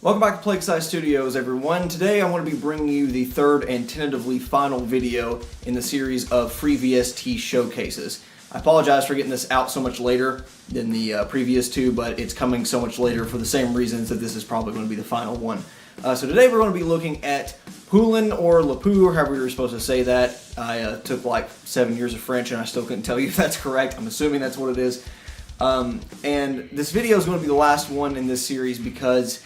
Welcome back to Plague Scythe Studios, everyone. Today I want to be bringing you the third and tentatively final video in the series of free VST showcases. I apologize for getting this out so much later than the previous two, but it's coming so much later for the same reasons that this is probably going to be the final one. So today we're going to be looking at Poulin or Lepoux, or however you're supposed to say that. I took like 7 years of French and I still couldn't tell you if that's correct. I'm assuming that's what it is. And this video is going to be the last one in this series because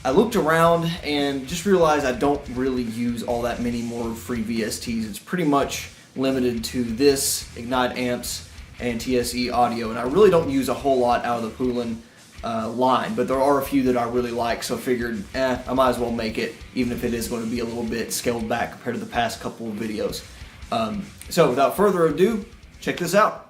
I looked around and just realized I don't really use all that many more free VSTs. It's pretty much limited to this, Ignite amps, and TSE audio, and I really don't use a whole lot out of the Poulin line, but there are a few that I really like, so I figured, I might as well make it, even if it is going to be a little bit scaled back compared to the past couple of videos. So without further ado, check this out.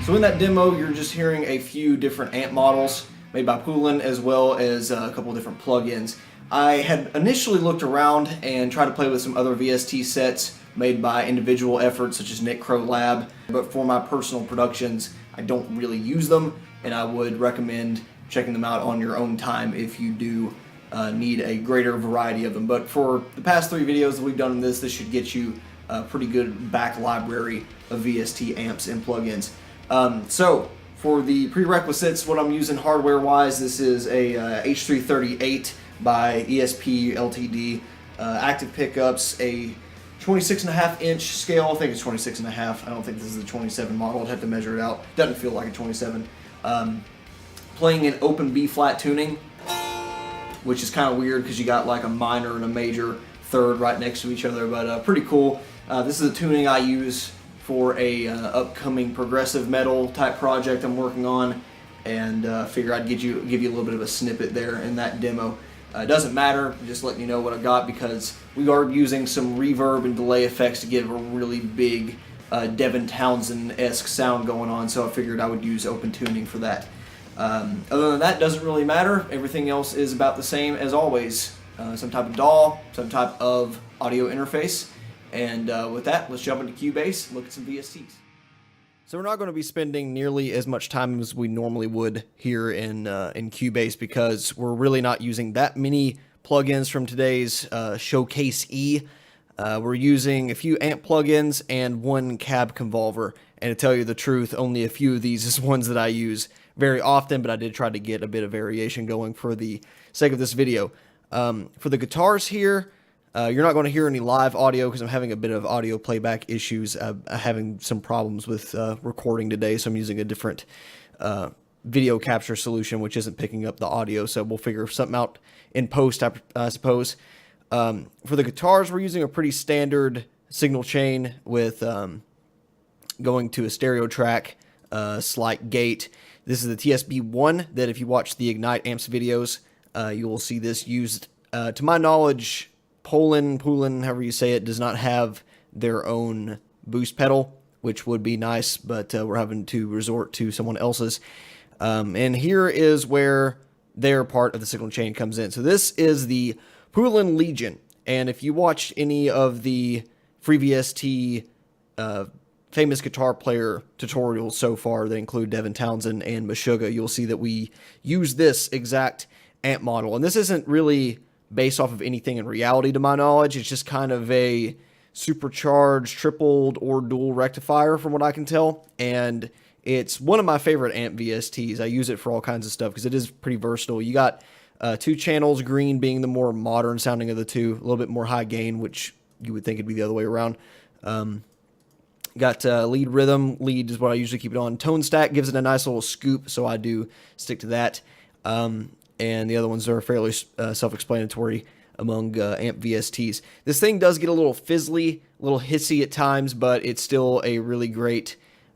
So in that demo, you're just hearing a few different amp models made by Poulin, as well as a couple of different plugins. I had initially looked around and tried to play with some other VST sets made by individual efforts such as Nick Crow Lab, but for my personal productions, I don't really use them, and I would recommend checking them out on your own time if you do need a greater variety of them. But for the past 3 videos that we've done in this should get you a pretty good back library of VST amps and plugins. So for the prerequisites, what I'm using hardware-wise, this is a H338 by ESP Ltd. Active pickups, a 26.5 inch scale. I think it's 26.5. I don't think this is the 27 model. I'd have to measure it out. Doesn't feel like a 27. Playing in open B flat tuning, which is kind of weird because you got like a minor and a major third right next to each other, but pretty cool. This is the tuning I use for a upcoming progressive metal type project I'm working on, and figure I'd give you a little bit of a snippet there in that demo. It doesn't matter, just letting you know what I got, because we are using some reverb and delay effects to give a really big Devin Townsend-esque sound going on, so I figured I would use open tuning for that. Other than that, doesn't really matter. Everything else is about the same as always. Some type of DAW, some type of audio interface. And with that, let's jump into Cubase and look at some VSTs. So we're not going to be spending nearly as much time as we normally would here in Cubase, because we're really not using that many plugins from today's Showcase E. We're using a few amp plugins and one cab convolver, and to tell you the truth, only a few of these is ones that I use very often, but I did try to get a bit of variation going for the sake of this video. For the guitars here, you're not going to hear any live audio because I'm having a bit of audio playback issues. I'm having some problems with recording today, so I'm using a different video capture solution, which isn't picking up the audio, so we'll figure something out in post, I suppose. For the guitars, we're using a pretty standard signal chain with going to a stereo track, slight gate. This is the TSB1 that if you watch the Ignite Amps videos, you will see this used. To my knowledge, Poulin, however you say it, does not have their own boost pedal, which would be nice, but we're having to resort to someone else's. And here is where their part of the signal chain comes in. So this is the Poulin Legion, and if you watch any of the free VST famous guitar player tutorials so far that include Devin Townsend and Meshuggah, you'll see that we use this exact amp model. And this isn't really based off of anything in reality to my knowledge. It's just kind of a supercharged, tripled, or dual rectifier from what I can tell. And it's one of my favorite amp VSTs. I use it for all kinds of stuff because it is pretty versatile. You got 2 channels, green being the more modern sounding of the two, a little bit more high gain, which you would think it'd be the other way around. Got lead rhythm. Lead is what I usually keep it on. Tone stack gives it a nice little scoop, so I do stick to that. And the other ones are fairly self-explanatory among amp VSTs. This thing does get a little fizzly, a little hissy at times, but it's still a really great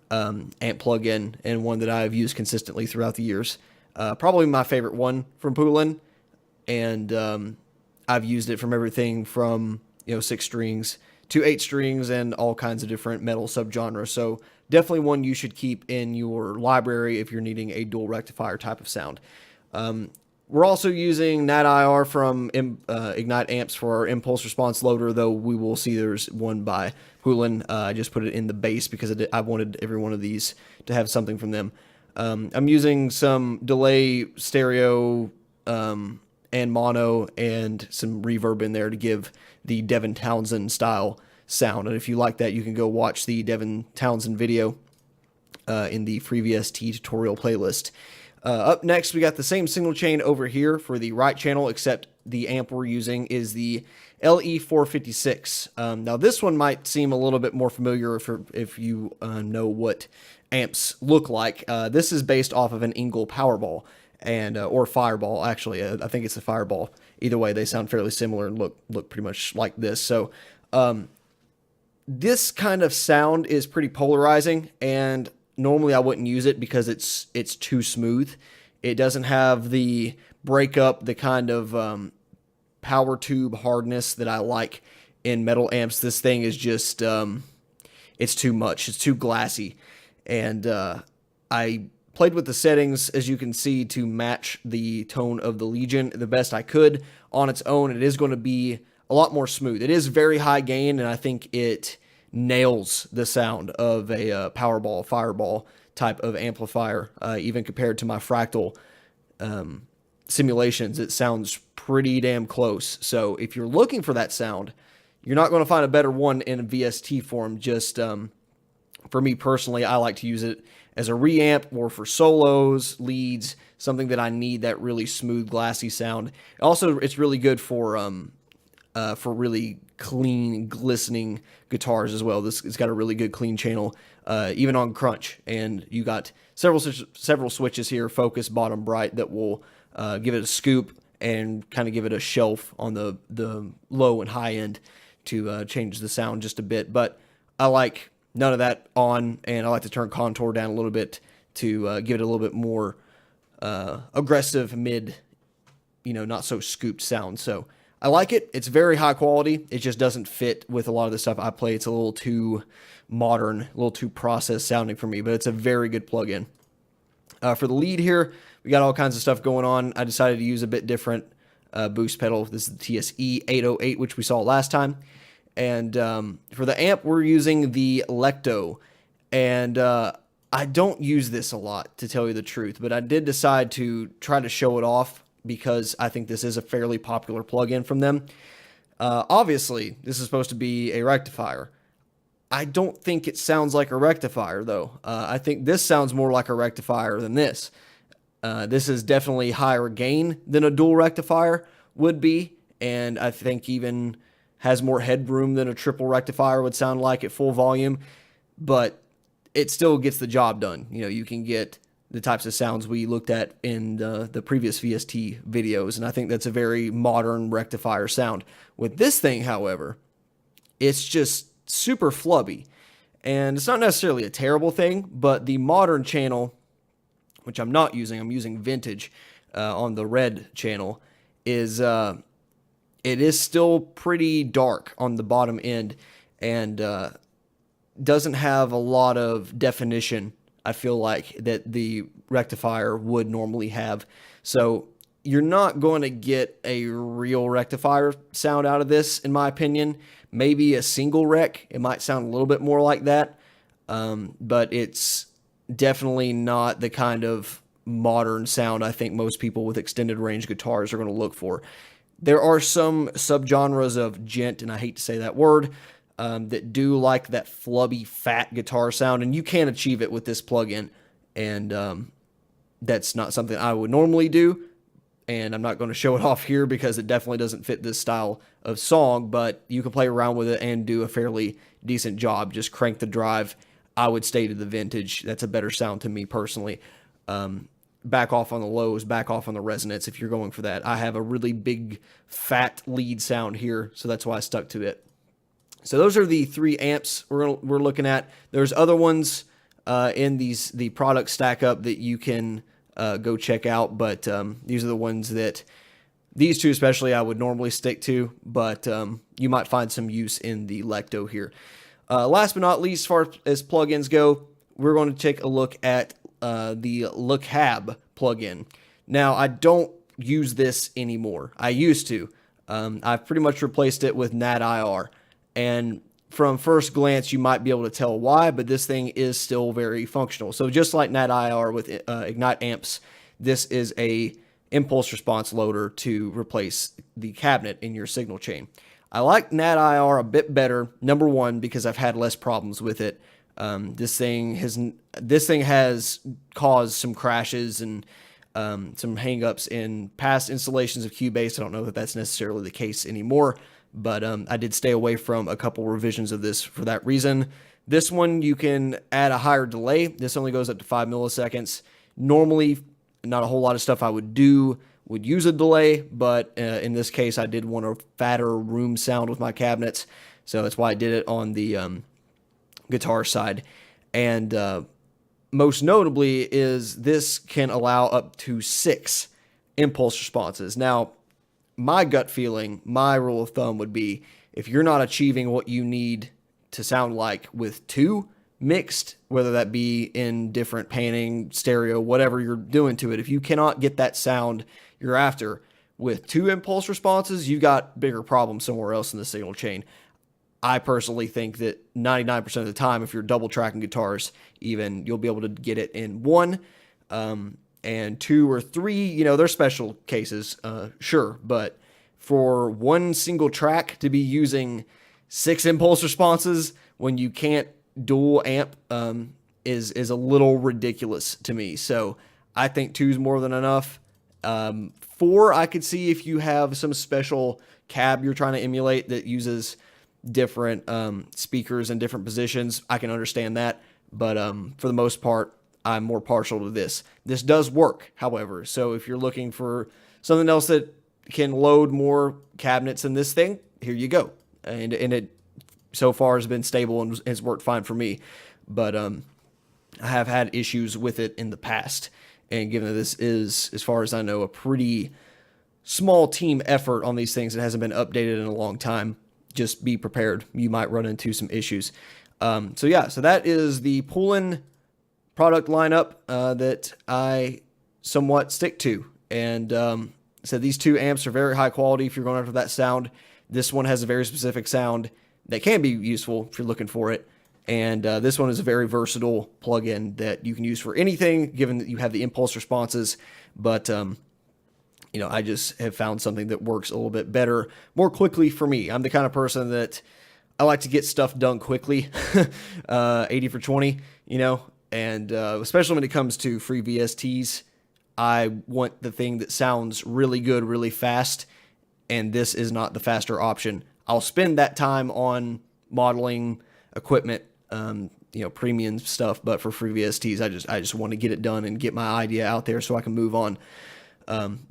amp plug-in and one that I've used consistently throughout the years. Probably my favorite one from Poulin, and I've used it from everything from 6 strings to 8 strings and all kinds of different metal subgenres. So definitely one you should keep in your library if you're needing a dual rectifier type of sound. We're also using NatIR from Ignite Amps for our impulse response loader, though we will see there's one by Poulin. I just put it in the base because I wanted every one of these to have something from them. I'm using some delay stereo and mono and some reverb in there to give the Devin Townsend style sound. And if you like that, you can go watch the Devin Townsend video in the free VST tutorial playlist. Up next, we got the same signal chain over here for the right channel, except the amp we're using is the LE456. Now, this one might seem a little bit more familiar if you know what amps look like. This is based off of an Engel Powerball, and or Fireball, actually. I think it's a Fireball. Either way, they sound fairly similar and look pretty much like this. So, this kind of sound is pretty polarizing, and normally I wouldn't use it because it's too smooth. It doesn't have the breakup, the kind of power tube hardness that I like in metal amps. This thing is just, it's too much. It's too glassy. And I played with the settings, as you can see, to match the tone of the Legion the best I could. On its own, it is going to be a lot more smooth. It is very high gain, and I think it nails the sound of a Powerball, Fireball type of amplifier. Even compared to my Fractal simulations, it sounds pretty damn close. So if you're looking for that sound, you're not going to find a better one in a VST form. Just for me personally, I like to use it as a reamp or for solos, leads, something that I need that really smooth, glassy sound. Also, it's really good for really clean, glistening guitars as well. It's got a really good clean channel, even on crunch. And you got several switches here, focus, bottom, bright, that will give it a scoop and kind of give it a shelf on the low and high end to change the sound just a bit. But I like none of that on, and I like to turn contour down a little bit to give it a little bit more aggressive mid, not so scooped sound. So I like it. It's very high quality. It just doesn't fit with a lot of the stuff I play. It's a little too modern, a little too processed sounding for me, but it's a very good plug-in. For the lead here, we got all kinds of stuff going on. I decided to use a bit different boost pedal. This is the TSE 808, which we saw last time. And for the amp, we're using the Lecto. And I don't use this a lot, to tell you the truth, but I did decide to try to show it off because I think this is a fairly popular plugin from them. Obviously, this is supposed to be a rectifier. I don't think it sounds like a rectifier, though. I think this sounds more like a rectifier than this. This is definitely higher gain than a dual rectifier, would be, and I think even has more headroom than a triple rectifier would sound like at full volume, but it still gets the job done. You can get the types of sounds we looked at in the previous VST videos, and I think that's a very modern rectifier sound. With this thing, however, it's just super flubby, and it's not necessarily a terrible thing, but the modern channel, which I'm using vintage on the red channel, is it is still pretty dark on the bottom end, and doesn't have a lot of definition, I feel like, that the rectifier would normally have. So you're not going to get a real rectifier sound out of this, in my opinion. Maybe a single rec, it might sound a little bit more like that, but it's definitely not the kind of modern sound I think most people with extended range guitars are going to look for. There are some subgenres of gent, and I hate to say that word, that do like that flubby, fat guitar sound, and you can achieve it with this plugin, and that's not something I would normally do, and I'm not going to show it off here because it definitely doesn't fit this style of song, but you can play around with it and do a fairly decent job. Just crank the drive. I would stay to the vintage. That's a better sound to me personally. Back off on the lows, back off on the resonance if you're going for that. I have a really big, fat lead sound here, so that's why I stuck to it. So those are the 3 amps we're looking at. There's other ones in the product stack up that you can go check out, but these are the ones that, these 2 especially, I would normally stick to, but you might find some use in the Lecto here. Last but not least, as far as plugins go, we're going to take a look at the LeCab plugin. Now, I don't use this anymore. I used to. I've pretty much replaced it with NAT-IR. And from first glance, you might be able to tell why, but this thing is still very functional. So just like NAT-IR with Ignite amps, this is a impulse response loader to replace the cabinet in your signal chain. I like NAT-IR a bit better, number one, because I've had less problems with it. This thing has caused some crashes and some hangups in past installations of Cubase. I don't know that that's necessarily the case anymore, but I did stay away from a couple revisions of this for that reason. This one, you can add a higher delay. This only goes up to 5 milliseconds. Normally, not a whole lot of stuff I would use a delay, but in this case, I did want a fatter room sound with my cabinets, so that's why I did it on the guitar side. And most notably is this can allow up to 6 impulse responses. Now, my gut feeling, my rule of thumb would be, if you're not achieving what you need to sound like with 2 mixed, whether that be in different panning, stereo, whatever you're doing to it, if you cannot get that sound you're after with 2 impulse responses, you got bigger problems somewhere else in the signal chain. I personally think that 99% of the time, if you're double tracking guitars, even, you'll be able to get it in 1, and 2 or 3, there's special cases, sure, but for one single track to be using 6 impulse responses when you can't dual amp is a little ridiculous to me. So I think 2 is more than enough. 4, I could see if you have some special cab you're trying to emulate that uses different speakers in different positions, I can understand that, but for the most part, I'm more partial to this. This does work, however, so if you're looking for something else that can load more cabinets than this thing, here you go. And it so far has been stable and has worked fine for me, but I have had issues with it in the past, and given that this is, as far as I know, a pretty small team effort on these things, it hasn't been updated in a long time, just be prepared. You might run into some issues. So that is the Poulin product lineup that I somewhat stick to. And so these 2 amps are very high quality if you're going after that sound. This one has a very specific sound that can be useful if you're looking for it. And this one is a very versatile plugin that you can use for anything, given that you have the impulse responses. But I just have found something that works a little bit better, more quickly for me. I'm the kind of person that I like to get stuff done quickly, 80 for 20, and especially when it comes to free VSTs, I want the thing that sounds really good, really fast, and this is not the faster option. I'll spend that time on modeling equipment, premium stuff, but for free VSTs, I just want to get it done and get my idea out there so I can move on.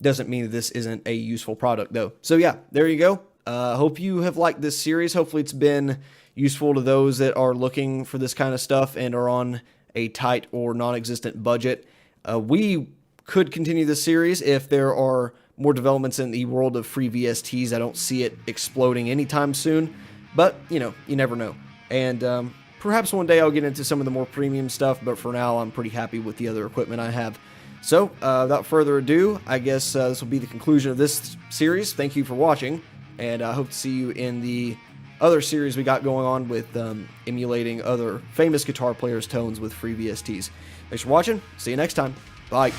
Doesn't mean that this isn't a useful product though. So yeah, there you go. Hope you have liked this series. Hopefully it's been useful to those that are looking for this kind of stuff and are on a tight or non-existent budget. We could continue this series if there are more developments in the world of free VSTs. I don't see it exploding anytime soon, but you never know. And perhaps one day I'll get into some of the more premium stuff, but for now I'm pretty happy with the other equipment I have. So without further ado, I guess this will be the conclusion of this series. Thank you for watching, and I hope to see you in the other series we got going on with emulating other famous guitar players' tones with free VSTs. Thanks for watching. See you next time. Bye.